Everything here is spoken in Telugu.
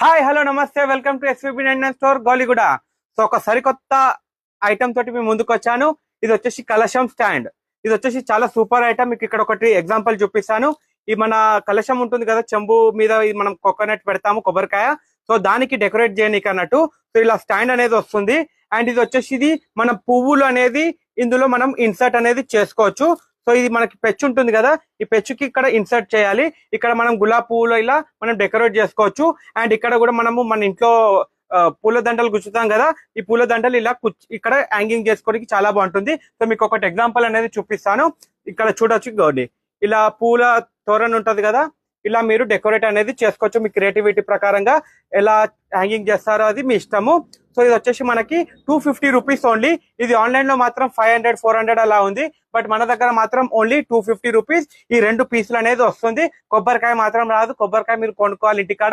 హాయ్ హలో నమస్తే welcome to SVB store Goliguda. So ఒక సరికొత్త ఐటమ్ తోటి మేము ముందుకు వచ్చాను. ఇది వచ్చేసి కలశం స్టాండ్. ఇది వచ్చేసి చాలా సూపర్ ఐటమ్. మీకు ఇక్కడ ఒకటి ఎగ్జాంపుల్ చూపిస్తాను. ఈ మన కలశం ఉంటుంది కదా, చెంబు మీద మనం కోకోనట్ పెడతాము, కొబ్బరికాయ. సో దానికి డెకరేట్ చేయడానికి అన్నట్టు సో ఇలా స్టాండ్ అనేది వస్తుంది. అండ్ ఇది వచ్చేసి ఇది మన పువ్వులు అనేది ఇందులో మనం ఇన్సర్ట్ అనేది చేసుకోవచ్చు. సో ఇది మనకి పెచ్చు ఉంటుంది కదా, ఈ పెచ్చుకి ఇక్కడ ఇన్సర్ట్ చేయాలి. ఇక్కడ మనం గులాబీ పువ్వులు ఇలా మనం డెకరేట్ చేసుకోవచ్చు. అండ్ ఇక్కడ కూడా మనము మన ఇంట్లో పూల దండలు గుచ్చుతాం కదా, ఈ పూల దండలు ఇలా ఇక్కడ హ్యాంగింగ్ చేసుకోవడానికి చాలా బాగుంటుంది. సో మీకు ఒకటి ఎగ్జాంపుల్ అనేది చూపిస్తాను. ఇక్కడ చూడొచ్చు గోడి, ఇలా పూల తోరణ ఉంటది కదా, ఇలా మీరు డెకరేట్ అనేది చేసుకోవచ్చు. మీ క్రియేటివిటీ ప్రకారంగా ఎలా హ్యాంగింగ్ చేస్తారో అది మీ ఇష్టము. సో ఇది వచ్చేసి మనకి 250 రూపీస్ ఓన్లీ. ఇది ఆన్లైన్ లో మాత్రం 500 400 అలా ఉంది. బట్ మన దగ్గర మాత్రం ఓన్లీ 250 రూపీస్ ఈ 2 పీసులు అనేది వస్తుంది. కొబ్బరికాయ మాత్రం రాదు. కొబ్బరికాయ మీరు కొనుక్కోవాలి ఇంటికాడ.